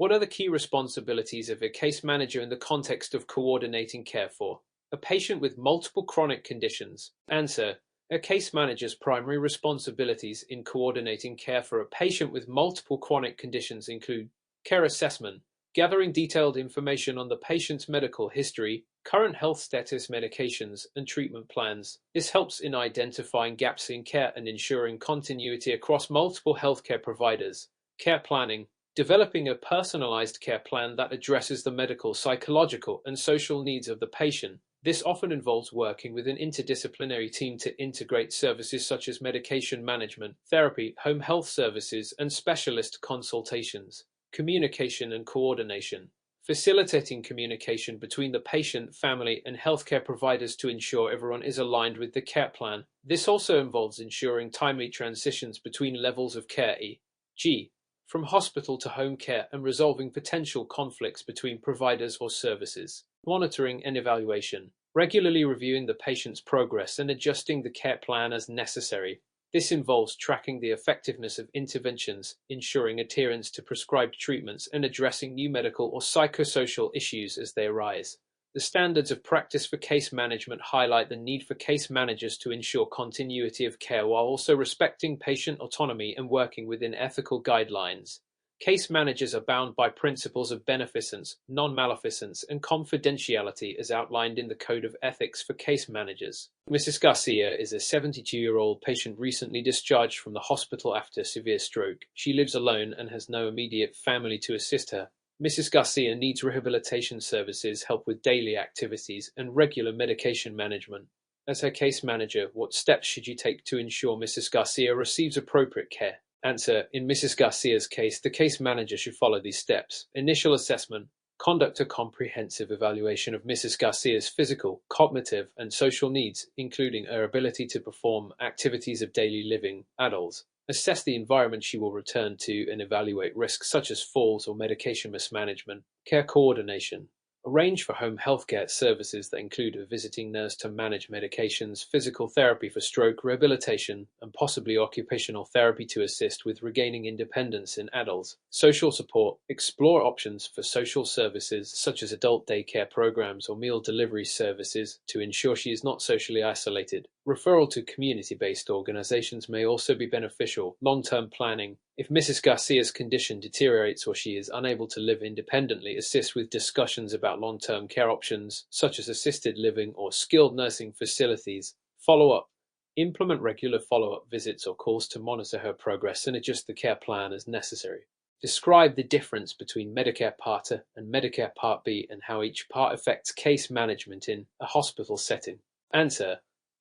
What are the key responsibilities of a case manager in the context of coordinating care for a patient with multiple chronic conditions? Answer. A case manager's primary responsibilities in coordinating care for a patient with multiple chronic conditions include care assessment, gathering detailed information on the patient's medical history, current health status, medications, and treatment plans. This helps in identifying gaps in care and ensuring continuity across multiple healthcare providers. Care planning, developing a personalized care plan that addresses the medical, psychological, and social needs of the patient. This often involves working with an interdisciplinary team to integrate services such as medication management, therapy, home health services, and specialist consultations. Communication and coordination, facilitating communication between the patient, family, and healthcare providers to ensure everyone is aligned with the care plan. This also involves ensuring timely transitions between levels of care, e.g., from hospital to home care, and resolving potential conflicts between providers or services. Monitoring and evaluation, regularly reviewing the patient's progress and adjusting the care plan as necessary. This involves tracking the effectiveness of interventions, ensuring adherence to prescribed treatments, and addressing new medical or psychosocial issues as they arise. The standards of practice for case management highlight the need for case managers to ensure continuity of care while also respecting patient autonomy and working within ethical guidelines. Case managers are bound by principles of beneficence, non-maleficence, and confidentiality as outlined in the Code of Ethics for Case Managers. Mrs. Garcia is a 72-year-old patient recently discharged from the hospital after severe stroke. She lives alone and has no immediate family to assist her. Mrs. Garcia needs rehabilitation services, help with daily activities, and regular medication management. As her case manager, what steps should you take to ensure Mrs. Garcia receives appropriate care? Answer. In Mrs. Garcia's case, the case manager should follow these steps. Initial assessment. Conduct a comprehensive evaluation of Mrs. Garcia's physical, cognitive, and social needs, including her ability to perform activities of daily living, adults. Assess the environment she will return to and evaluate risks such as falls or medication mismanagement. Care coordination. Arrange for home healthcare services that include a visiting nurse to manage medications, physical therapy for stroke, rehabilitation, and possibly occupational therapy to assist with regaining independence in adults. Social support. Explore options for social services such as adult daycare programs or meal delivery services to ensure she is not socially isolated. Referral to community-based organizations may also be beneficial. Long-term planning. If Mrs. Garcia's condition deteriorates or she is unable to live independently, assist with discussions about long-term care options, such as assisted living or skilled nursing facilities. Follow-up. Implement regular follow-up visits or calls to monitor her progress and adjust the care plan as necessary. Describe the difference between Medicare Part A and Medicare Part B and how each part affects case management in a hospital setting. Answer.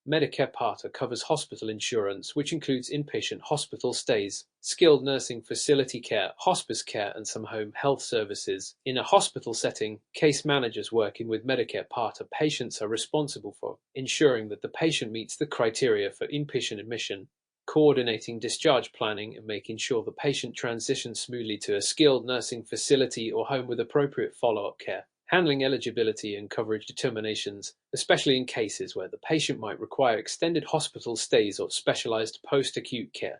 Medicare Part A covers hospital insurance, which includes inpatient hospital stays, skilled nursing facility care, hospice care, and some home health services. In a hospital setting, case managers working with Medicare Part A patients are responsible for ensuring that the patient meets the criteria for inpatient admission, coordinating discharge planning, and making sure the patient transitions smoothly to a skilled nursing facility or home with appropriate follow-up care. Handling eligibility and coverage determinations, especially in cases where the patient might require extended hospital stays or specialized post-acute care.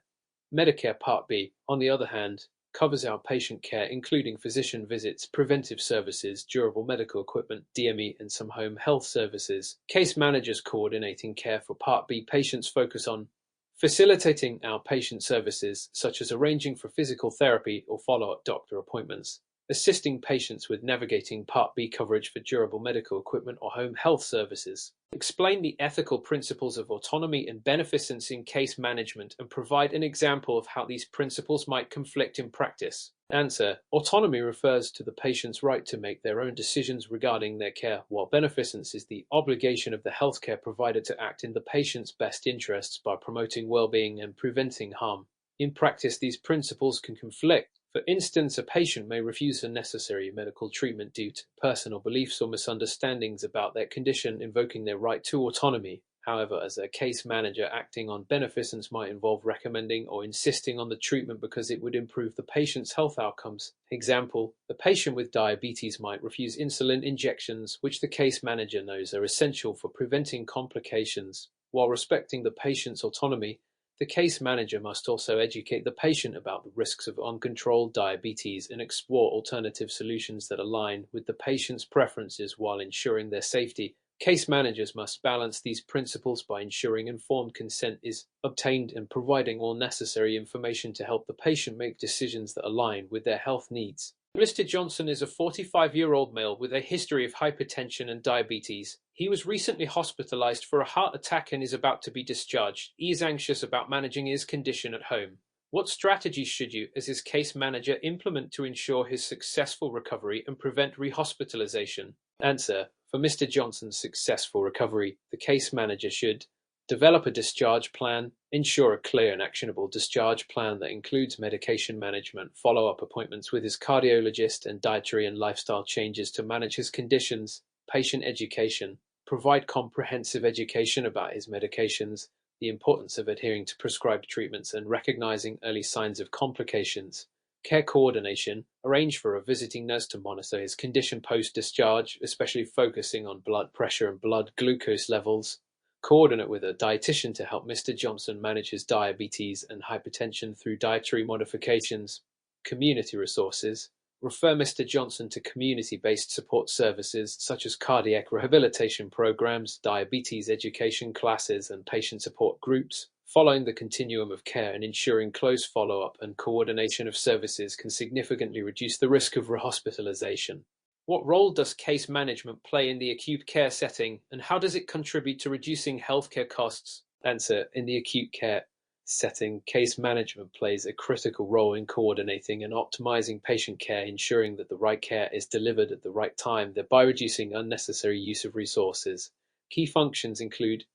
Medicare Part B, on the other hand, covers outpatient care including physician visits, preventive services, durable medical equipment, DME, and some home health services. Case managers coordinating care for Part B patients focus on facilitating outpatient services, such as arranging for physical therapy or follow-up doctor appointments, assisting patients with navigating Part B coverage for durable medical equipment or home health services. Explain the ethical principles of autonomy and beneficence in case management and provide an example of how these principles might conflict in practice. Answer. Autonomy refers to the patient's right to make their own decisions regarding their care, while beneficence is the obligation of the healthcare provider to act in the patient's best interests by promoting well-being and preventing harm. In practice, these principles can conflict. For instance, a patient may refuse unnecessary medical treatment due to personal beliefs or misunderstandings about their condition, invoking their right to autonomy. However, as a case manager, acting on beneficence might involve recommending or insisting on the treatment because it would improve the patient's health outcomes. Example, the patient with diabetes might refuse insulin injections, which the case manager knows are essential for preventing complications. While respecting the patient's autonomy, The case manager must also educate the patient about the risks of uncontrolled diabetes and explore alternative solutions that align with the patient's preferences while ensuring their safety. Case managers must balance these principles by ensuring informed consent is obtained and providing all necessary information to help the patient make decisions that align with their health needs. Mr. Johnson is a 45-year-old male with a history of hypertension and diabetes. He was recently hospitalized for a heart attack and is about to be discharged. He is anxious about managing his condition at home. What strategies should you, as his case manager, implement to ensure his successful recovery and prevent rehospitalization? Answer: for Mr. Johnson's successful recovery, the case manager should develop a discharge plan, ensure a clear and actionable discharge plan that includes medication management, follow-up appointments with his cardiologist, and dietary and lifestyle changes to manage his conditions, patient education, provide comprehensive education about his medications, the importance of adhering to prescribed treatments and recognizing early signs of complications, care coordination, arrange for a visiting nurse to monitor his condition post-discharge, especially focusing on blood pressure and blood glucose levels, coordinate with a dietitian to help Mr. Johnson manage his diabetes and hypertension through dietary modifications, community resources, refer Mr. Johnson to community-based support services such as cardiac rehabilitation programs, diabetes education classes, and patient support groups. Following the continuum of care and ensuring close follow-up and coordination of services can significantly reduce the risk of rehospitalization. What role does case management play in the acute care setting, and how does it contribute to reducing healthcare costs? Answer: in the acute care setting, case management plays a critical role in coordinating and optimizing patient care, ensuring that the right care is delivered at the right time, thereby reducing unnecessary use of resources. Key functions include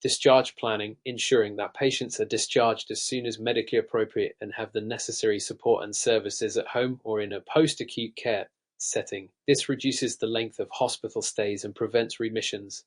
discharge planning, ensuring that patients are discharged as soon as medically appropriate and have the necessary support and services at home or in a post-acute care setting. This reduces the length of hospital stays and prevents readmissions.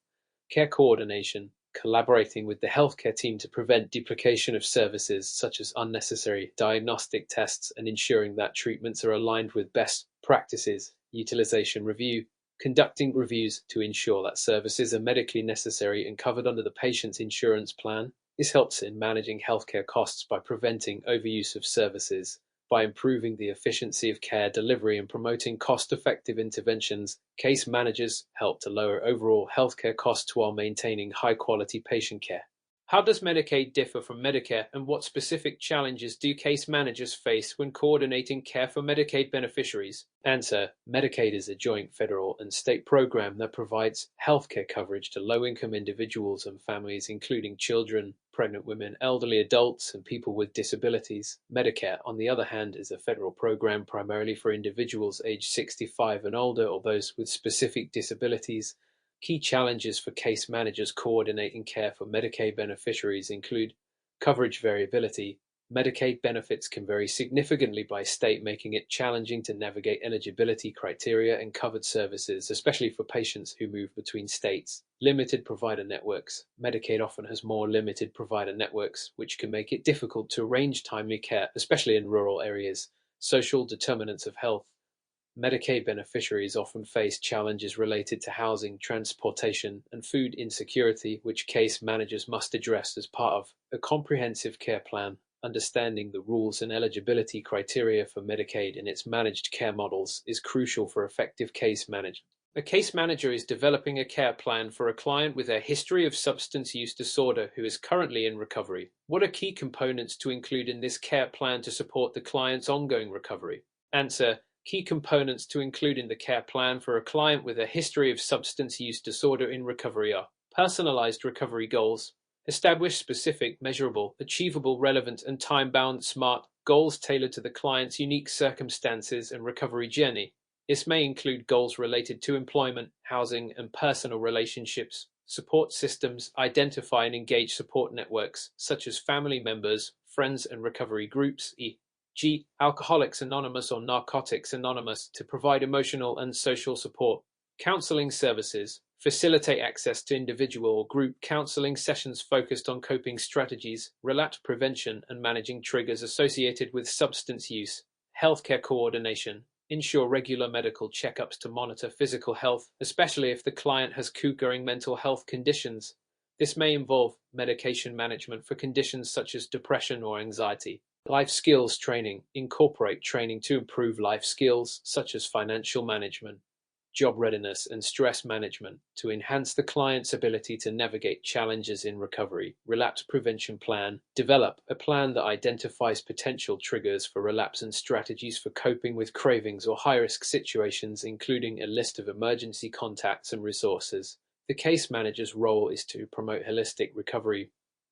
Care coordination, collaborating with the healthcare team to prevent duplication of services such as unnecessary diagnostic tests and ensuring that treatments are aligned with best practices. Utilization review, conducting reviews to ensure that services are medically necessary and covered under the patient's insurance plan. This helps in managing healthcare costs by preventing overuse of services. By improving the efficiency of care delivery and promoting cost-effective interventions, case managers help to lower overall healthcare costs while maintaining high-quality patient care. How does Medicaid differ from Medicare, and what specific challenges do case managers face when coordinating care for Medicaid beneficiaries? Answer: Medicaid is a joint federal and state program that provides healthcare coverage to low-income individuals and families, including children, pregnant women, elderly adults, and people with disabilities. Medicare, on the other hand, is a federal program primarily for individuals aged 65 and older or those with specific disabilities. Key challenges for case managers coordinating care for Medicaid beneficiaries include coverage variability. Medicaid benefits can vary significantly by state, making it challenging to navigate eligibility criteria and covered services, especially for patients who move between states. Limited provider networks. Medicaid often has more limited provider networks, which can make it difficult to arrange timely care, especially in rural areas. Social determinants of health. Medicaid beneficiaries often face challenges related to housing, transportation, and food insecurity, which case managers must address as part of a comprehensive care plan. Understanding the rules and eligibility criteria for Medicaid and its managed care models is crucial for effective case management. A case manager is developing a care plan for a client with a history of substance use disorder who is currently in recovery. What are key components to include in this care plan to support the client's ongoing recovery? Answer: key components to include in the care plan for a client with a history of substance use disorder in recovery are personalized recovery goals. Establish specific, measurable, achievable, relevant, and time-bound SMART goals tailored to the client's unique circumstances and recovery journey. This may include goals related to employment, housing, and personal relationships. Support systems. Identify and engage support networks, such as family members, friends, and recovery groups, e.g., Alcoholics Anonymous or Narcotics Anonymous, to provide emotional and social support. Counseling services. Facilitate access to individual or group counseling sessions focused on coping strategies, relapse prevention, and managing triggers associated with substance use. Healthcare coordination. Ensure regular medical checkups to monitor physical health, especially if the client has co-occurring mental health conditions. This may involve medication management for conditions such as depression or anxiety. Life skills training incorporate training to improve life skills such as financial management, job readiness, and stress management to enhance the client's ability to navigate challenges in recovery. Relapse prevention plan. Develop a plan that identifies potential triggers for relapse and strategies for coping with cravings or high-risk situations, including a list of emergency contacts and resources. The case manager's role is to promote holistic recovery,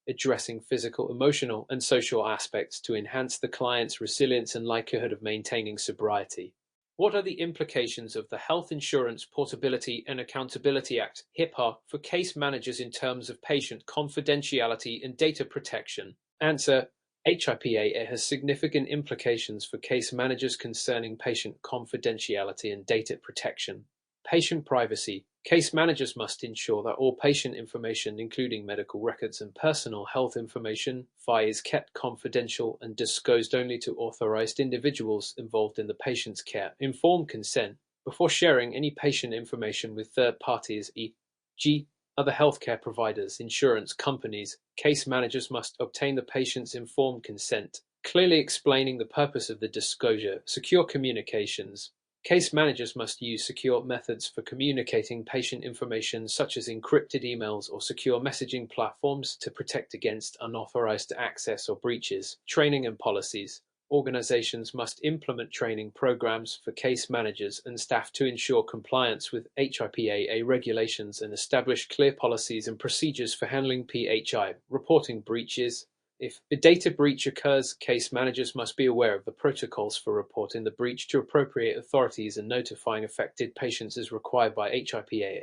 addressing physical, emotional, and social aspects to enhance the client's resilience and likelihood of maintaining sobriety. What are the implications of the Health Insurance Portability and Accountability Act (HIPAA) for case managers in terms of patient confidentiality and data protection? Answer: HIPAA has significant implications for case managers concerning patient confidentiality and data protection. Patient privacy. Case managers must ensure that all patient information, including medical records and personal health information, is kept confidential and disclosed only to authorized individuals involved in the patient's care. Informed consent. Before sharing any patient information with third parties, e.g., other healthcare providers, insurance companies, case managers must obtain the patient's informed consent, clearly explaining the purpose of the disclosure. Secure communications. Case managers must use secure methods for communicating patient information, such as encrypted emails or secure messaging platforms, to protect against unauthorized access or breaches. Training and policies. Organizations must implement training programs for case managers and staff to ensure compliance with HIPAA regulations and establish clear policies and procedures for handling PHI, reporting breaches. If a data breach occurs, case managers must be aware of the protocols for reporting the breach to appropriate authorities and notifying affected patients as required by HIPAA.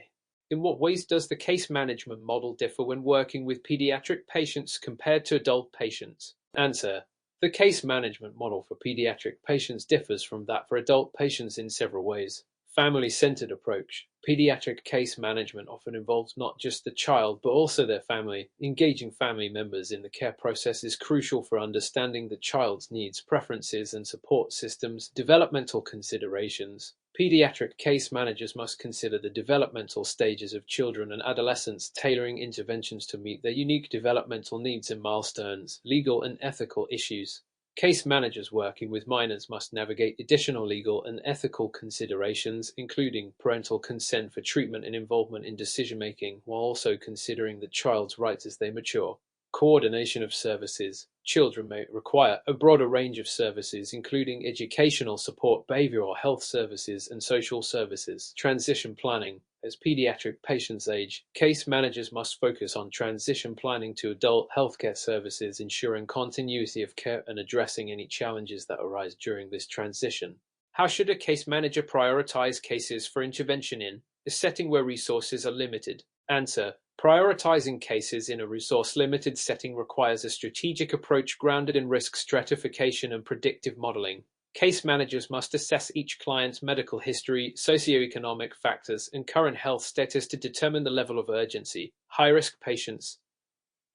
In what ways does the case management model differ when working with pediatric patients compared to adult patients? Answer: the case management model for pediatric patients differs from that for adult patients in several ways. Family-centered approach. Pediatric case management often involves not just the child, but also their family. Engaging family members in the care process is crucial for understanding the child's needs, preferences, and support systems. Developmental considerations. Pediatric case managers must consider the developmental stages of children and adolescents, tailoring interventions to meet their unique developmental needs and milestones. Legal and ethical issues. Case managers working with minors must navigate additional legal and ethical considerations, including parental consent for treatment and involvement in decision-making, while also considering the child's rights as they mature. Coordination of services. Children may require a broader range of services, including educational support, behavioral health services, and social services. Transition planning. As pediatric patients age, case managers must focus on transition planning to adult healthcare services, ensuring continuity of care and addressing any challenges that arise during this transition. How should a case manager prioritize cases for intervention in a setting where resources are limited? Answer: prioritizing cases in a resource-limited setting requires a strategic approach grounded in risk stratification and predictive modeling. Case managers must assess each client's medical history, socioeconomic factors, and current health status to determine the level of urgency. High-risk patients,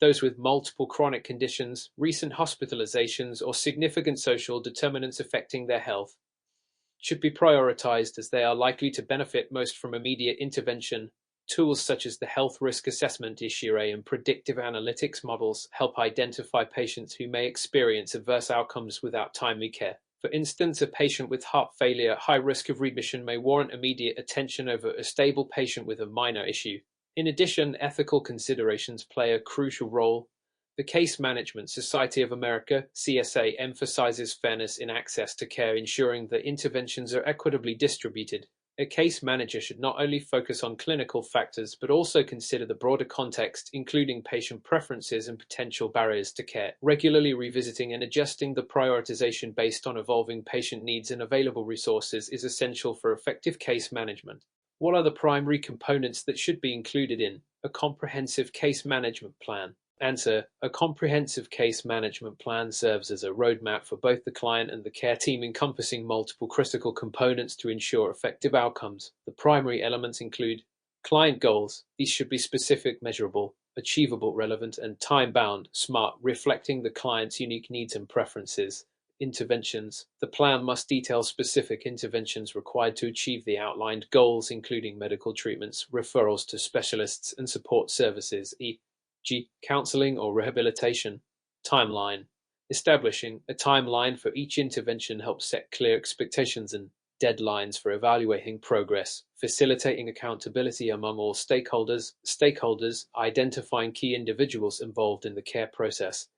those with multiple chronic conditions, recent hospitalizations, or significant social determinants affecting their health, should be prioritized as they are likely to benefit most from immediate intervention. Tools such as the Health Risk Assessment (HRA) and predictive analytics models help identify patients who may experience adverse outcomes without timely care. For instance, a patient with heart failure at high risk of readmission may warrant immediate attention over a stable patient with a minor issue. In addition, ethical considerations play a crucial role. The Case Management Society of America (CSA) emphasizes fairness in access to care, ensuring that interventions are equitably distributed. A case manager should not only focus on clinical factors, but also consider the broader context, including patient preferences and potential barriers to care. Regularly revisiting and adjusting the prioritization based on evolving patient needs and available resources is essential for effective case management. What are the primary components that should be included in a comprehensive case management plan? Answer: a comprehensive case management plan serves as a roadmap for both the client and the care team, encompassing multiple critical components to ensure effective outcomes. The primary elements include client goals. These should be specific, measurable, achievable, relevant, and time-bound, SMART, reflecting the client's unique needs and preferences. Interventions. The plan must detail specific interventions required to achieve the outlined goals, including medical treatments, referrals to specialists, and support services. G. Counseling or rehabilitation. Timeline. Establishing a timeline for each intervention helps set clear expectations and deadlines for evaluating progress, facilitating accountability among all stakeholders, identifying key individuals involved in the care process,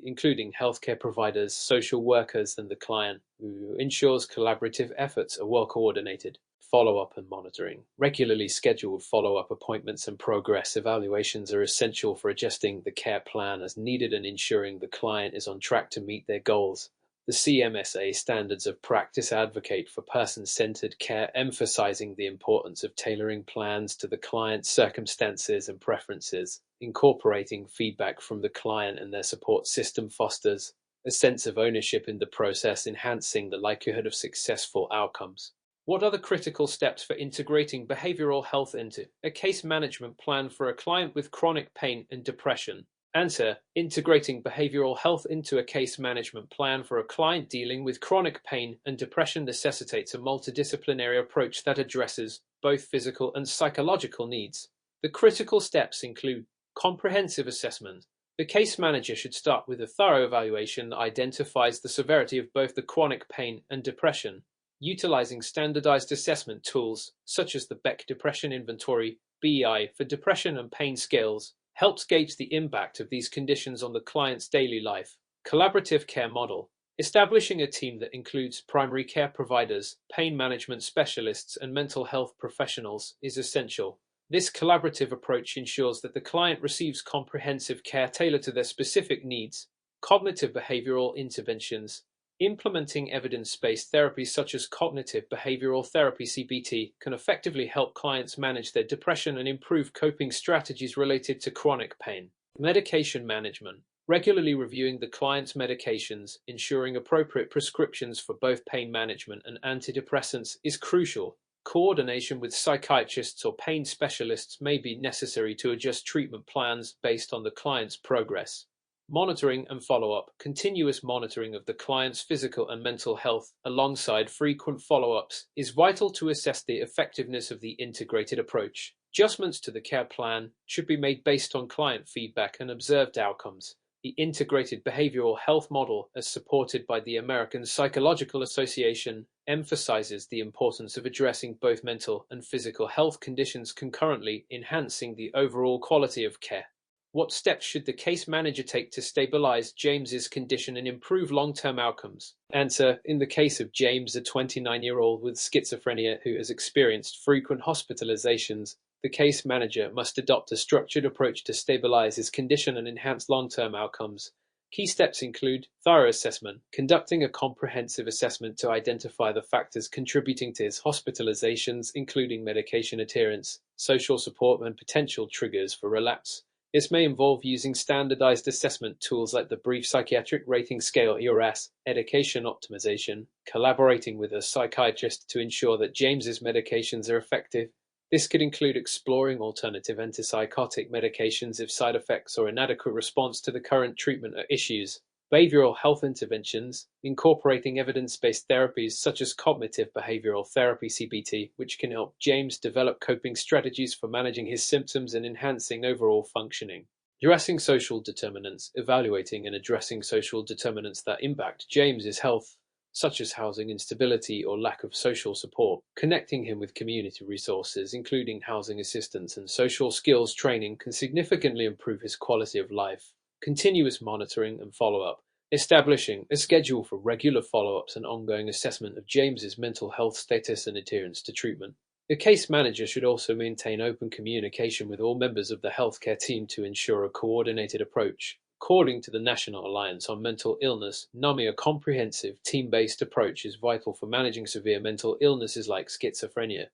including healthcare providers, social workers, and the client, who ensures collaborative efforts are well coordinated. Follow-up and monitoring. Regularly scheduled follow-up appointments and progress evaluations are essential for adjusting the care plan as needed and ensuring the client is on track to meet their goals. The CMSA standards of practice advocate for person-centered care, emphasizing the importance of tailoring plans to the client's circumstances and preferences. Incorporating feedback from the client and their support system fosters a sense of ownership in the process, enhancing the likelihood of successful outcomes. What are the critical steps for integrating behavioral health into a case management plan for a client with chronic pain and depression? Answer: integrating behavioral health into a case management plan for a client dealing with chronic pain and depression necessitates a multidisciplinary approach that addresses both physical and psychological needs. The critical steps include comprehensive assessment. The case manager should start with a thorough evaluation that identifies the severity of both the chronic pain and depression. Utilizing standardized assessment tools, such as the Beck Depression Inventory (BEI) for depression and pain scales, helps gauge the impact of these conditions on the client's daily life. Collaborative care model. Establishing a team that includes primary care providers, pain management specialists, and mental health professionals is essential. This collaborative approach ensures that the client receives comprehensive care tailored to their specific needs. Cognitive behavioral interventions. Implementing evidence-based therapies such as cognitive behavioral therapy (CBT) can effectively help clients manage their depression and improve coping strategies related to chronic pain. Medication management. Regularly reviewing the client's medications, ensuring appropriate prescriptions for both pain management and antidepressants is crucial. Coordination with psychiatrists or pain specialists may be necessary to adjust treatment plans based on the client's progress. Monitoring and follow-up. Continuous monitoring of the client's physical and mental health alongside frequent follow-ups is vital to assess the effectiveness of the integrated approach. Adjustments to the care plan should be made based on client feedback and observed outcomes. The integrated behavioral health model, as supported by the American Psychological Association, emphasizes the importance of addressing both mental and physical health conditions concurrently, enhancing the overall quality of care. What steps should the case manager take to stabilize James's condition and improve long-term outcomes? Answer: in the case of James, a 29-year-old with schizophrenia who has experienced frequent hospitalizations, the case manager must adopt a structured approach to stabilize his condition and enhance long-term outcomes. Key steps include thorough assessment, conducting a comprehensive assessment to identify the factors contributing to his hospitalizations, including medication adherence, social support, and potential triggers for relapse. This may involve using standardized assessment tools like the Brief Psychiatric Rating Scale (ERAS), medication optimization, collaborating with a psychiatrist to ensure that James's medications are effective. This could include exploring alternative antipsychotic medications if side effects or inadequate response to the current treatment are issues. Behavioral health interventions, incorporating evidence-based therapies such as cognitive behavioral therapy (CBT), which can help James develop coping strategies for managing his symptoms and enhancing overall functioning. Addressing social determinants, evaluating and addressing social determinants that impact James's health, such as housing instability or lack of social support. Connecting him with community resources, including housing assistance and social skills training, can significantly improve his quality of life. Continuous monitoring and follow-up. Establishing a schedule for regular follow-ups and ongoing assessment of James's mental health status and adherence to treatment. The case manager should also maintain open communication with all members of the healthcare team to ensure a coordinated approach. According to the National Alliance on Mental Illness, NAMI, a comprehensive, team-based approach is vital for managing severe mental illnesses like schizophrenia.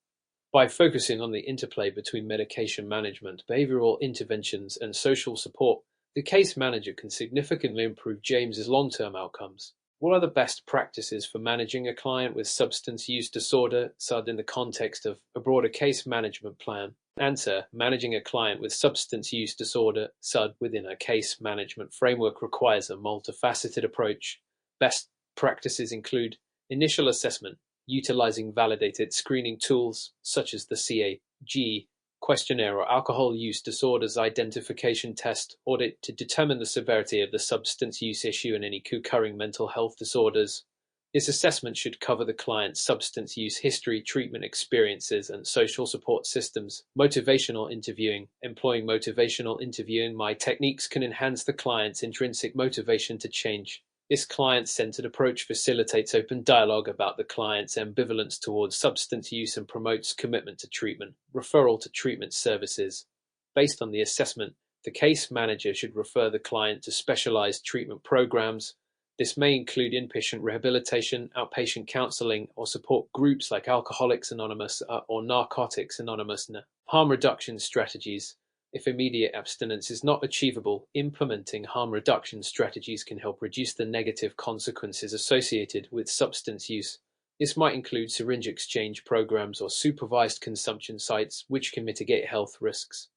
By focusing on the interplay between medication management, behavioral interventions, and social support, the case manager can significantly improve James's long-term outcomes. What are the best practices for managing a client with substance use disorder, SUD, in the context of a broader case management plan? Answer: managing a client with substance use disorder, SUD, within a case management framework requires a multifaceted approach. Best practices include initial assessment, utilizing validated screening tools such as the CAG questionnaire or alcohol use disorders identification test audit to determine the severity of the substance use issue and any co-occurring mental health disorders. This assessment should cover the client's substance use history, treatment experiences, and social support systems. Motivational interviewing. Employing motivational interviewing techniques can enhance the client's intrinsic motivation to change. This client-centered approach facilitates open dialogue about the client's ambivalence towards substance use and promotes commitment to treatment. Referral to treatment services. Based on the assessment, the case manager should refer the client to specialized treatment programs. This may include inpatient rehabilitation, outpatient counseling, or support groups like Alcoholics Anonymous or Narcotics Anonymous. Harm reduction strategies. If immediate abstinence is not achievable, implementing harm reduction strategies can help reduce the negative consequences associated with substance use. This might include syringe exchange programs or supervised consumption sites, which can mitigate health risks.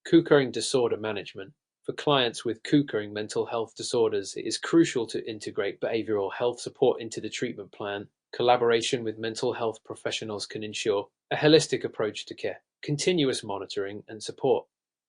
Co-occurring disorder management. For clients with co-occurring mental health disorders, it is crucial to integrate behavioral health support into the treatment plan. Collaboration with mental health professionals can ensure a holistic approach to care. Continuous monitoring and support.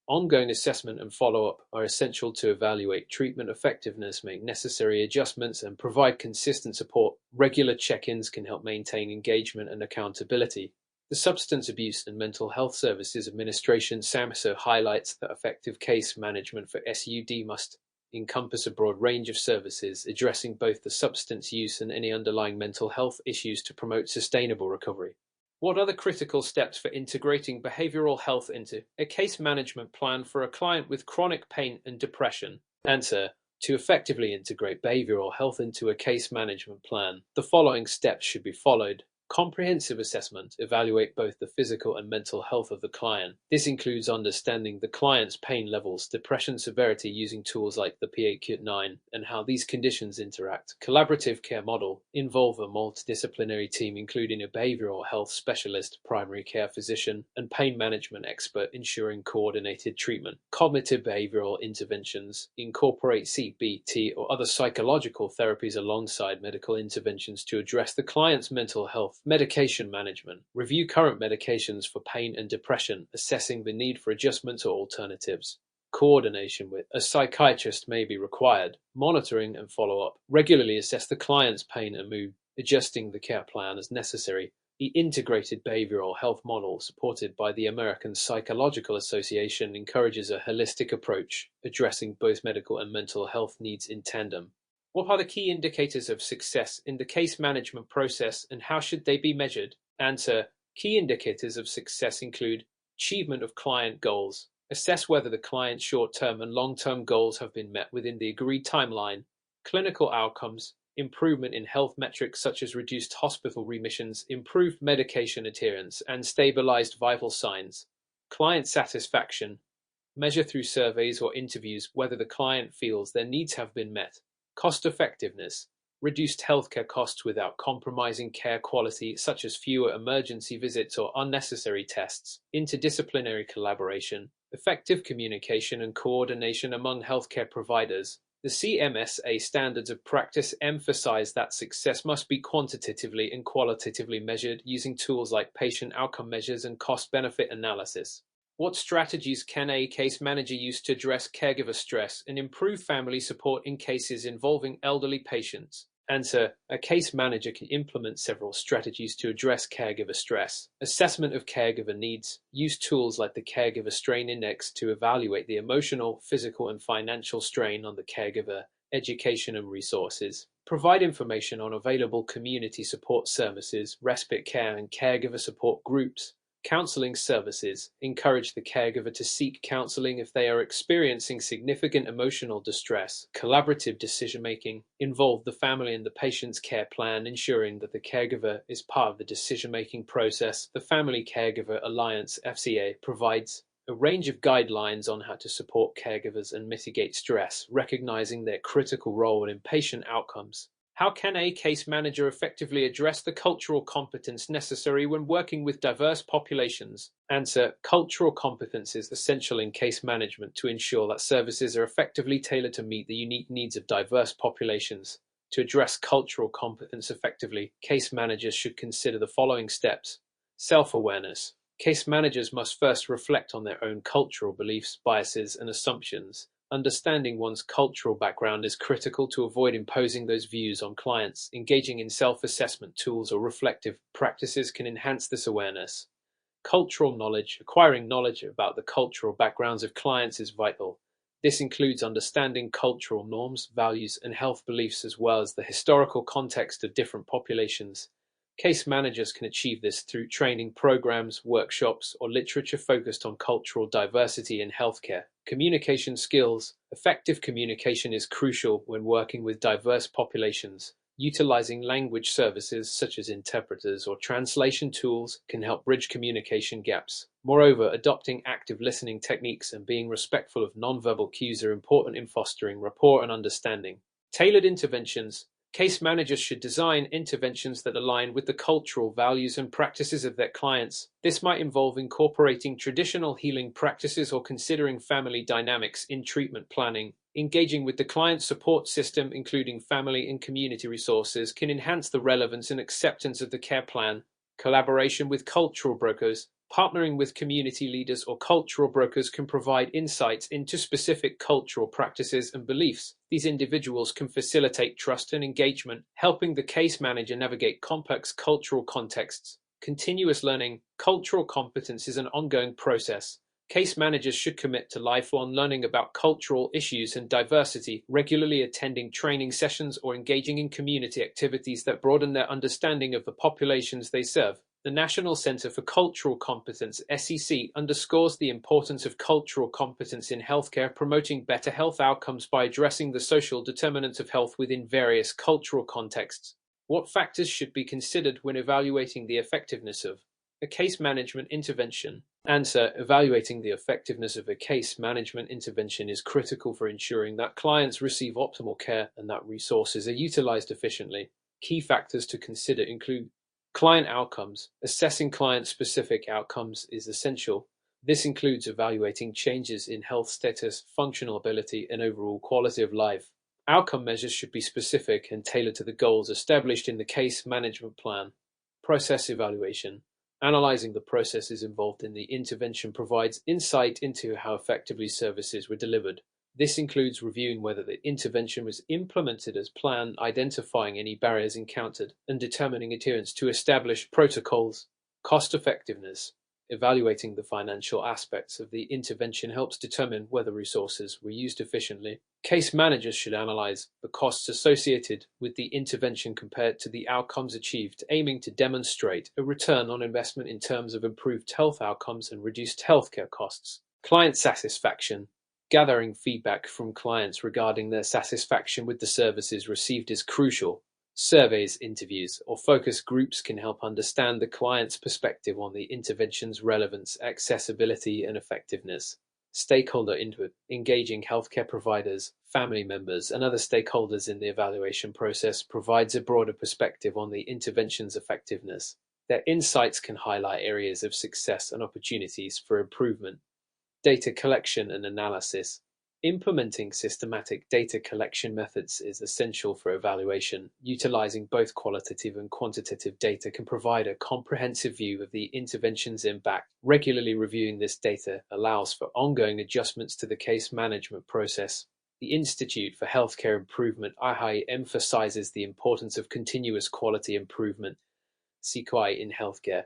Ongoing assessment and follow-up are essential to evaluate treatment effectiveness, make necessary adjustments, and provide consistent support. Regular check-ins can help maintain engagement and accountability. The Substance Abuse and Mental Health Services Administration (SAMHSA) highlights that effective case management for SUD must encompass a broad range of services, addressing both the substance use and any underlying mental health issues to promote sustainable recovery. What are the critical steps for integrating behavioral health into a case management plan for a client with chronic pain and depression? Answer: to effectively integrate behavioral health into a case management plan, the following steps should be followed. Comprehensive assessment. Evaluate both the physical and mental health of the client. This includes understanding the client's pain levels, depression severity using tools like the PHQ-9, and how these conditions interact. Collaborative care model. Involve a multidisciplinary team including a behavioral health specialist, primary care physician, and pain management expert, ensuring coordinated treatment. Cognitive behavioral interventions. Incorporate CBT or other psychological therapies alongside medical interventions to address the client's mental health. Medication management. Review current medications for pain and depression, assessing the need for adjustments or alternatives. Coordination with a psychiatrist may be required. Monitoring and follow-up. Regularly assess the client's pain and mood, adjusting the care plan as necessary. The integrated behavioral health model, supported by the American Psychological Association, encourages a holistic approach, addressing both medical and mental health needs in tandem. What are the key indicators of success in the case management process and how should they be measured? Answer: key indicators of success include achievement of client goals. Assess whether the client's short-term and long-term goals have been met within the agreed timeline. Clinical outcomes. Improvement in health metrics such as reduced hospital readmissions, improved medication adherence, and stabilized vital signs. Client satisfaction. Measure through surveys or interviews whether the client feels their needs have been met. Cost effectiveness. Reduced healthcare costs without compromising care quality, such as fewer emergency visits or unnecessary tests. Interdisciplinary collaboration. Effective communication and coordination among healthcare providers. The CMSA standards of practice emphasize that success must be quantitatively and qualitatively measured using tools like patient outcome measures and cost-benefit analysis. What strategies can a case manager use to address caregiver stress and improve family support in cases involving elderly patients? Answer: a case manager can implement several strategies to address caregiver stress. Assessment of caregiver needs. Use tools like the Caregiver Strain Index to evaluate the emotional, physical, and financial strain on the caregiver. Education and resources. Provide information on available community support services, respite care, and caregiver support groups. Counseling services. Encourage the caregiver to seek counseling if they are experiencing significant emotional distress. Collaborative decision-making. Involve the family in the patient's care plan, ensuring that the caregiver is part of the decision-making process. The Family Caregiver Alliance (FCA) provides a range of guidelines on how to support caregivers and mitigate stress, recognizing their critical role in patient outcomes. How can a case manager effectively address the cultural competence necessary when working with diverse populations? Answer: cultural competence is essential in case management to ensure that services are effectively tailored to meet the unique needs of diverse populations. To address cultural competence effectively, case managers should consider the following steps. Self-awareness. Case managers must first reflect on their own cultural beliefs, biases, and assumptions. Understanding one's cultural background is critical to avoid imposing those views on clients. Engaging in self-assessment tools or reflective practices can enhance this awareness. Cultural knowledge. Acquiring knowledge about the cultural backgrounds of clients is vital. This includes understanding cultural norms, values, and health beliefs, as well as the historical context of different populations. Case managers can achieve this through training programs, workshops, or literature focused on cultural diversity in healthcare. Communication skills. Effective communication is crucial when working with diverse populations. Utilizing language services such as interpreters or translation tools can help bridge communication gaps. Moreover, adopting active listening techniques and being respectful of nonverbal cues are important in fostering rapport and understanding. Tailored interventions. Case managers should design interventions that align with the cultural values and practices of their clients. This might involve incorporating traditional healing practices or considering family dynamics in treatment planning. Engaging with the client support system, including family and community resources, can enhance the relevance and acceptance of the care plan. Collaboration with cultural brokers. Partnering with community leaders or cultural brokers can provide insights into specific cultural practices and beliefs. These individuals can facilitate trust and engagement, helping the case manager navigate complex cultural contexts. Continuous learning. Cultural competence is an ongoing process. Case managers should commit to lifelong learning about cultural issues and diversity, regularly attending training sessions or engaging in community activities that broaden their understanding of the populations they serve. The National Center for Cultural Competence (SCC) underscores the importance of cultural competence in healthcare, promoting better health outcomes by addressing the social determinants of health within various cultural contexts. What factors should be considered when evaluating the effectiveness of a case management intervention? Answer: evaluating the effectiveness of a case management intervention is critical for ensuring that clients receive optimal care and that resources are utilized efficiently. Key factors to consider include client outcomes. Assessing client-specific outcomes is essential. This includes evaluating changes in health status, functional ability, and overall quality of life. Outcome measures should be specific and tailored to the goals established in the case management plan. Process evaluation. Analyzing the processes involved in the intervention provides insight into how effectively services were delivered. This includes reviewing whether the intervention was implemented as planned, identifying any barriers encountered, and determining adherence to established protocols. Cost effectiveness. Evaluating the financial aspects of the intervention helps determine whether resources were used efficiently. Case managers should analyze the costs associated with the intervention compared to the outcomes achieved, aiming to demonstrate a return on investment in terms of improved health outcomes and reduced healthcare costs. Client satisfaction. Gathering feedback from clients regarding their satisfaction with the services received is crucial. Surveys, interviews, or focus groups can help understand the client's perspective on the intervention's relevance, accessibility, and effectiveness. Stakeholder input. Engaging healthcare providers, family members, and other stakeholders in the evaluation process provides a broader perspective on the intervention's effectiveness. Their insights can highlight areas of success and opportunities for improvement. Data collection and analysis. Implementing systematic data collection methods is essential for evaluation. Utilizing both qualitative and quantitative data can provide a comprehensive view of the intervention's impact. Regularly reviewing this data allows for ongoing adjustments to the case management process. The Institute for Healthcare Improvement (IHI) emphasizes the importance of continuous quality improvement (CQI) in healthcare.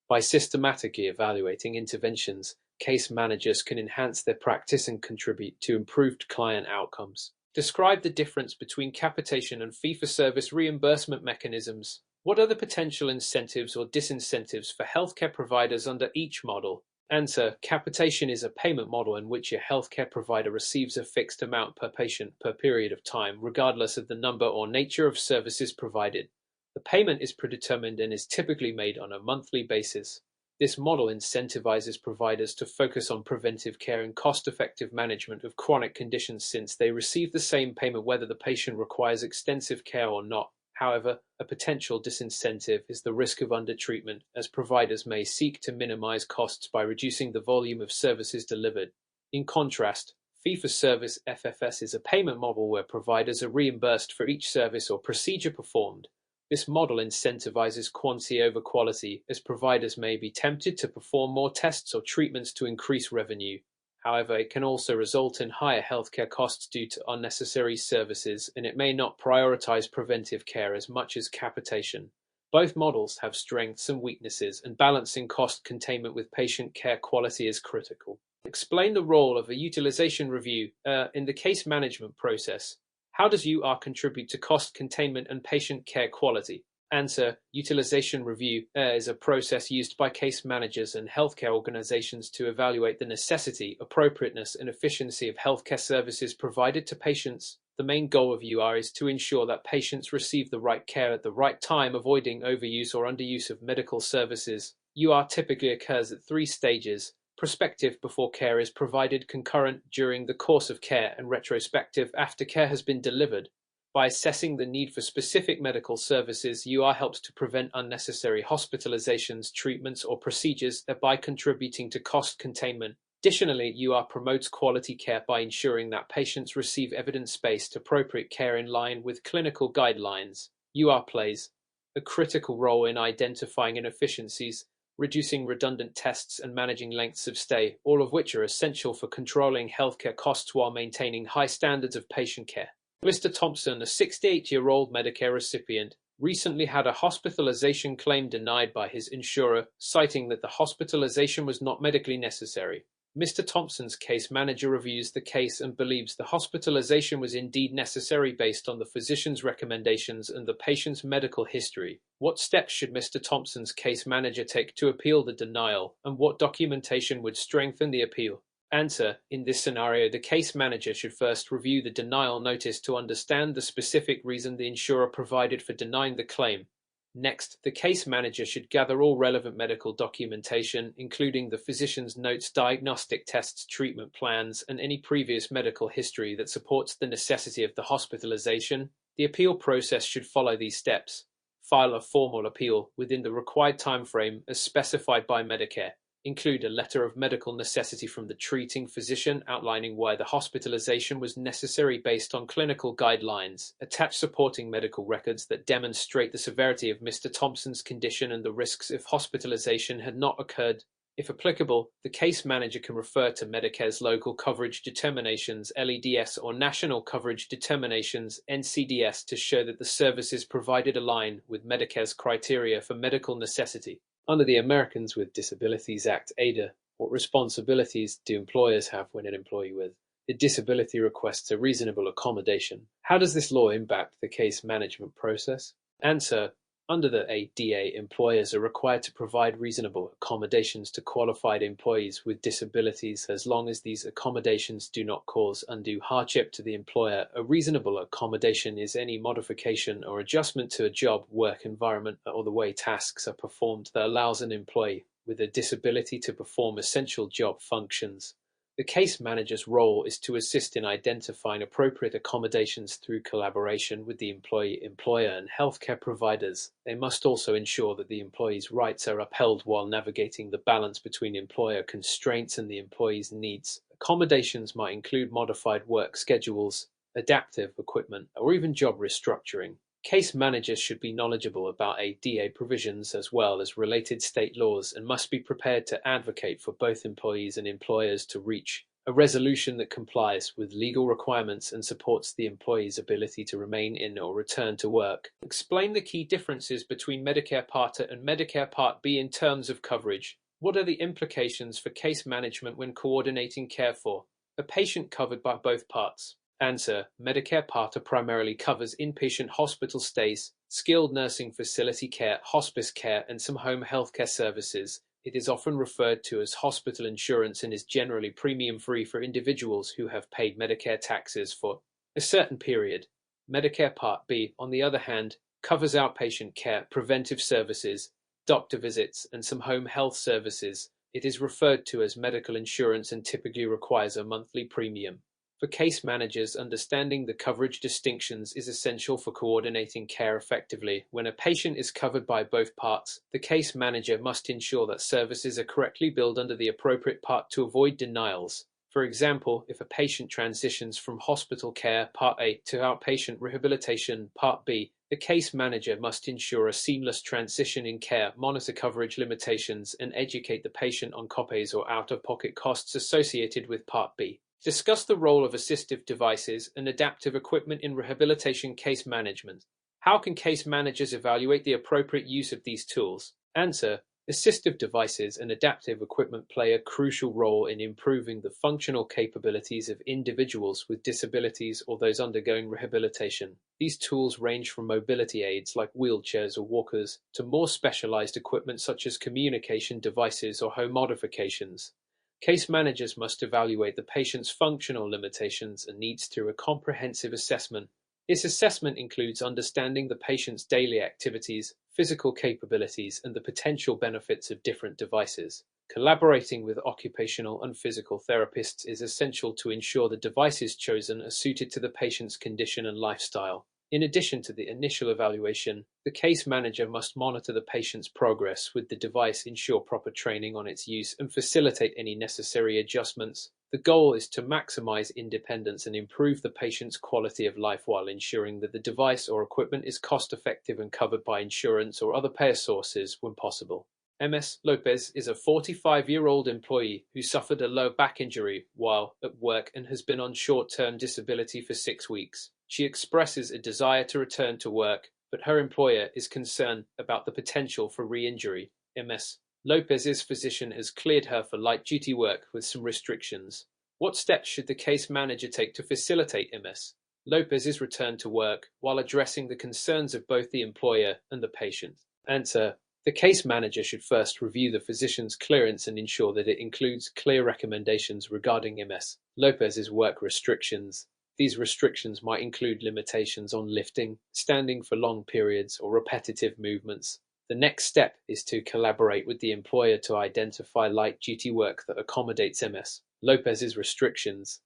By systematically evaluating interventions, case managers can enhance their practice and contribute to improved client outcomes. Describe the difference between capitation and fee-for-service reimbursement mechanisms. What are the potential incentives or disincentives for healthcare providers under each model? Answer: capitation is a payment model in which a healthcare provider receives a fixed amount per patient per period of time, regardless of the number or nature of services provided. The payment is predetermined and is typically made on a monthly basis. This model incentivizes providers to focus on preventive care and cost-effective management of chronic conditions, since they receive the same payment whether the patient requires extensive care or not. However, a potential disincentive is the risk of undertreatment, as providers may seek to minimize costs by reducing the volume of services delivered. In contrast, fee-for-service (FFS) is a payment model where providers are reimbursed for each service or procedure performed. This model incentivizes quantity over quality, as providers may be tempted to perform more tests or treatments to increase revenue. However, it can also result in higher healthcare costs due to unnecessary services, and it may not prioritize preventive care as much as capitation. Both models have strengths and weaknesses, and balancing cost containment with patient care quality is critical. Explain the role of a utilization review in the case management process. How does UR contribute to cost containment and patient care quality? Answer: utilization review is a process used by case managers and healthcare organizations to evaluate the necessity, appropriateness, and efficiency of healthcare services provided to patients. The main goal of UR is to ensure that patients receive the right care at the right time, avoiding overuse or underuse of medical services. UR typically occurs at 3 stages: prospective, before care is provided; concurrent, during the course of care; and retrospective, after care has been delivered. By assessing the need for specific medical services, UR helps to prevent unnecessary hospitalizations, treatments, or procedures, thereby contributing to cost containment. Additionally, UR promotes quality care by ensuring that patients receive evidence-based, appropriate care in line with clinical guidelines. UR plays a critical role in identifying inefficiencies, reducing redundant tests, and managing lengths of stay, all of which are essential for controlling healthcare costs while maintaining high standards of patient care. Mr. Thompson, a 68-year-old Medicare recipient, recently had a hospitalization claim denied by his insurer, citing that the hospitalization was not medically necessary. Mr. Thompson's case manager reviews the case and believes the hospitalization was indeed necessary based on the physician's recommendations and the patient's medical history. What steps should Mr. Thompson's case manager take to appeal the denial, and what documentation would strengthen the appeal? Answer: in this scenario, the case manager should first review the denial notice to understand the specific reason the insurer provided for denying the claim. Next, the case manager should gather all relevant medical documentation, including the physician's notes, diagnostic tests, treatment plans, and any previous medical history that supports the necessity of the hospitalization. The appeal process should follow these steps. File a formal appeal within the required time frame as specified by Medicare. Include a letter of medical necessity from the treating physician outlining why the hospitalization was necessary based on clinical guidelines. Attach supporting medical records that demonstrate the severity of Mr. Thompson's condition and the risks if hospitalization had not occurred. If applicable, the case manager can refer to Medicare's local coverage determinations (LEDS) or national coverage determinations (NCDS) to show that the services provided align with Medicare's criteria for medical necessity. Under the Americans with Disabilities Act (ADA), what responsibilities do employers have when an employee with a disability requests a reasonable accommodation? How does this law impact the case management process? Answer: under the ADA, employers are required to provide reasonable accommodations to qualified employees with disabilities as long as these accommodations do not cause undue hardship to the employer. A reasonable accommodation is any modification or adjustment to a job, work environment, or the way tasks are performed that allows an employee with a disability to perform essential job functions. The case manager's role is to assist in identifying appropriate accommodations through collaboration with the employee, employer, and healthcare providers. They must also ensure that the employee's rights are upheld while navigating the balance between employer constraints and the employee's needs. Accommodations might include modified work schedules, adaptive equipment, or even job restructuring. Case managers should be knowledgeable about ADA provisions as well as related state laws and must be prepared to advocate for both employees and employers to reach a resolution that complies with legal requirements and supports the employee's ability to remain in or return to work. Explain the key differences between Medicare Part A and Medicare Part B in terms of coverage. What are the implications for case management when coordinating care for a patient covered by both parts? Answer: Medicare Part A primarily covers inpatient hospital stays, skilled nursing facility care, hospice care, and some home health care services. It is often referred to as hospital insurance and is generally premium-free for individuals who have paid Medicare taxes for a certain period. Medicare Part B, on the other hand, covers outpatient care, preventive services, doctor visits, and some home health services. It is referred to as medical insurance and typically requires a monthly premium. For case managers, understanding the coverage distinctions is essential for coordinating care effectively. When a patient is covered by both parts, the case manager must ensure that services are correctly billed under the appropriate part to avoid denials. For example, if a patient transitions from hospital care Part A to outpatient rehabilitation Part B, The case manager must ensure a seamless transition in care, monitor coverage limitations, and educate the patient on copays or out-of-pocket costs associated with Part B. Discuss the role of assistive devices and adaptive equipment in rehabilitation case management. How can case managers evaluate the appropriate use of these tools? Answer: assistive devices and adaptive equipment play a crucial role in improving the functional capabilities of individuals with disabilities or those undergoing rehabilitation. These tools range from mobility aids like wheelchairs or walkers to more specialized equipment such as communication devices or home modifications. Case managers must evaluate the patient's functional limitations and needs through a comprehensive assessment. This assessment includes understanding the patient's daily activities, physical capabilities, and the potential benefits of different devices. Collaborating with occupational and physical therapists is essential to ensure the devices chosen are suited to the patient's condition and lifestyle. In addition to the initial evaluation, the case manager must monitor the patient's progress with the device, ensure proper training on its use, and facilitate any necessary adjustments. The goal is to maximize independence and improve the patient's quality of life while ensuring that the device or equipment is cost-effective and covered by insurance or other payer sources when possible. MS Lopez is a 45-year-old employee who suffered a low back injury while at work and has been on short-term disability for 6 weeks. She expresses a desire to return to work, but her employer is concerned about the potential for re-injury. MS Lopez's physician has cleared her for light-duty work with some restrictions. What steps should the case manager take to facilitate MS Lopez's return to work while addressing the concerns of both the employer and the patient? Answer: the case manager should first review the physician's clearance and ensure that it includes clear recommendations regarding MS Lopez's work restrictions. These restrictions might include limitations on lifting, standing for long periods, or repetitive movements. The next step is to collaborate with the employer to identify light-duty work that accommodates MS Lopez's restrictions.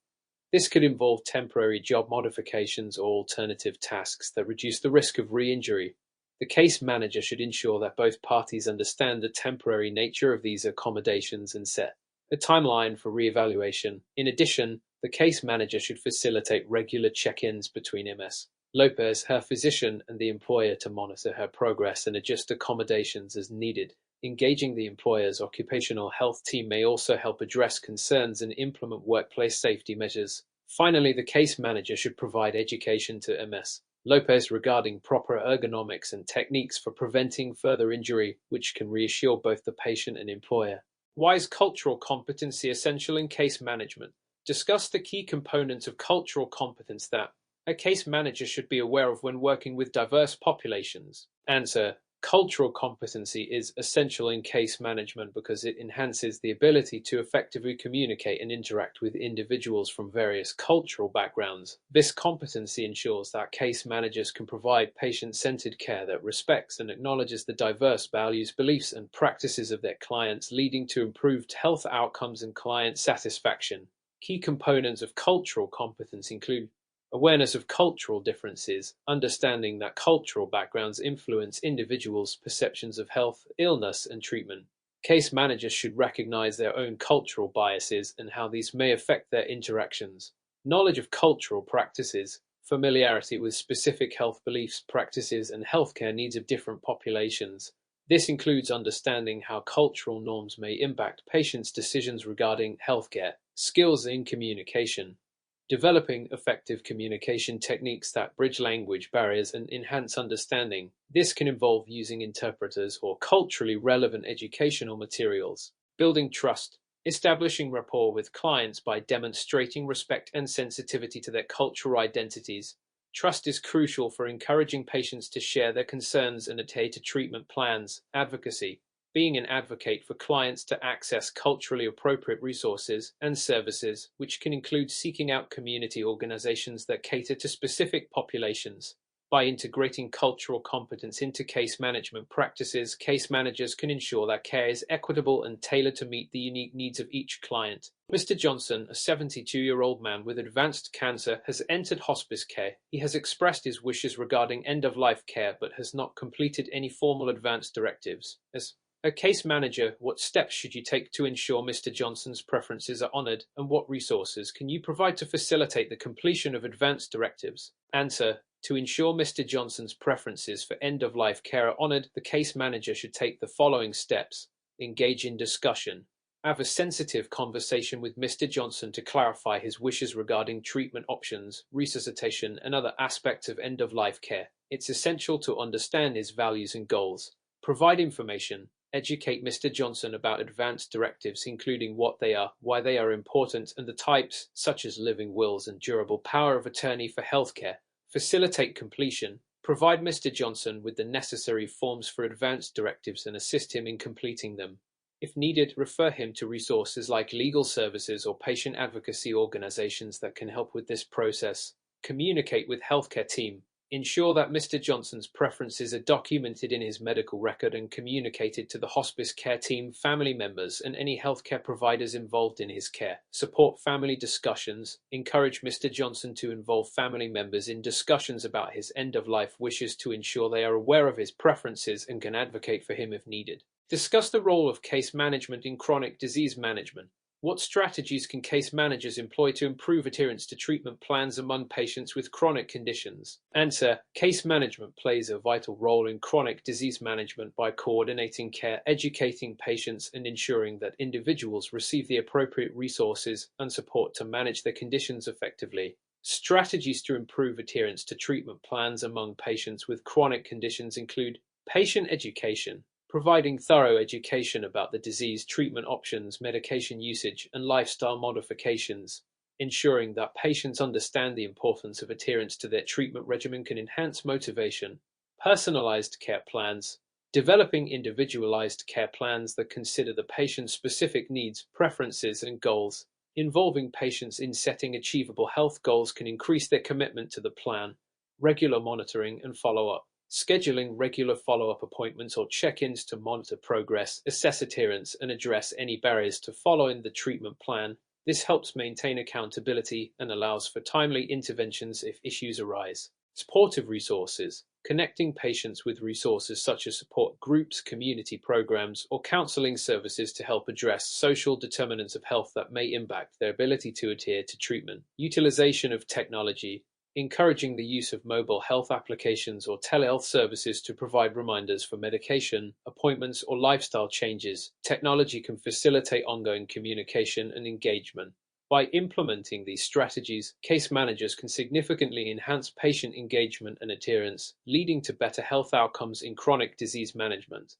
This could involve temporary job modifications or alternative tasks that reduce the risk of re-injury. The case manager should ensure that both parties understand the temporary nature of these accommodations and set a timeline for re-evaluation. In addition, the case manager should facilitate regular check-ins between MS Lopez, her physician, and the employer to monitor her progress and adjust accommodations as needed. Engaging the employer's occupational health team may also help address concerns and implement workplace safety measures. Finally, the case manager should provide education to MS Lopez regarding proper ergonomics and techniques for preventing further injury, which can reassure both the patient and employer. Why is cultural competency essential in case management? Discuss the key components of cultural competence that a case manager should be aware of when working with diverse populations. Answer: cultural competency is essential in case management because it enhances the ability to effectively communicate and interact with individuals from various cultural backgrounds. This competency ensures that case managers can provide patient-centered care that respects and acknowledges the diverse values, beliefs, and practices of their clients, leading to improved health outcomes and client satisfaction. Key components of cultural competence include awareness of cultural differences, understanding that cultural backgrounds influence individuals' perceptions of health, illness, and treatment. Case managers should recognize their own cultural biases and how these may affect their interactions. Knowledge of cultural practices, familiarity with specific health beliefs, practices, and healthcare needs of different populations. This includes understanding how cultural norms may impact patients' decisions regarding healthcare. Skills in communication. Developing effective communication techniques that bridge language barriers and enhance understanding. This can involve using interpreters or culturally relevant educational materials. Building trust. Establishing rapport with clients by demonstrating respect and sensitivity to their cultural identities. Trust is crucial for encouraging patients to share their concerns and adhere to treatment plans. Advocacy. Being an advocate for clients to access culturally appropriate resources and services, which can include seeking out community organizations that cater to specific populations. By integrating cultural competence into case management practices, case managers can ensure that care is equitable and tailored to meet the unique needs of each client. Mr. Johnson, a 72-year-old man with advanced cancer, has entered hospice care. He has expressed his wishes regarding end-of-life care but has not completed any formal advance directives. As a case manager, what steps should you take to ensure Mr. Johnson's preferences are honored, and what resources can you provide to facilitate the completion of advance directives? Answer: To ensure Mr. Johnson's preferences for end-of-life care are honored, the case manager should take the following steps. Engage in discussion. Have a sensitive conversation with Mr. Johnson to clarify his wishes regarding treatment options, resuscitation, and other aspects of end-of-life care. It's essential to understand his values and goals. Provide information. Educate Mr. Johnson about advanced directives, including what they are, why they are important, and the types, such as living wills and durable power of attorney for healthcare. Facilitate completion. Provide Mr. Johnson with the necessary forms for advanced directives and assist him in completing them. If needed, refer him to resources like legal services or patient advocacy organizations that can help with this process. Communicate with healthcare team. Ensure that Mr. Johnson's preferences are documented in his medical record and communicated to the hospice care team, family members, and any healthcare providers involved in his care. Support family discussions. Encourage Mr. Johnson to involve family members in discussions about his end-of-life wishes to ensure they are aware of his preferences and can advocate for him if needed. Discuss the role of case management in chronic disease management. What strategies can case managers employ to improve adherence to treatment plans among patients with chronic conditions? Answer: case management plays a vital role in chronic disease management by coordinating care, educating patients, and ensuring that individuals receive the appropriate resources and support to manage their conditions effectively. Strategies to improve adherence to treatment plans among patients with chronic conditions include patient education, providing thorough education about the disease, treatment options, medication usage, and lifestyle modifications. Ensuring that patients understand the importance of adherence to their treatment regimen can enhance motivation. Personalized care plans. Developing individualized care plans that consider the patient's specific needs, preferences, and goals. Involving patients in setting achievable health goals can increase their commitment to the plan. Regular monitoring and follow-up. Scheduling regular follow-up appointments or check-ins to monitor progress, assess adherence, and address any barriers to following the treatment plan. This helps maintain accountability and allows for timely interventions if issues arise. Supportive resources. Connecting patients with resources such as support groups, community programs, or counseling services to help address social determinants of health that may impact their ability to adhere to treatment. Utilization of technology. Encouraging the use of mobile health applications or telehealth services to provide reminders for medication, appointments, or lifestyle changes. Technology can facilitate ongoing communication and engagement. By implementing these strategies, case managers can significantly enhance patient engagement and adherence, leading to better health outcomes in chronic disease management.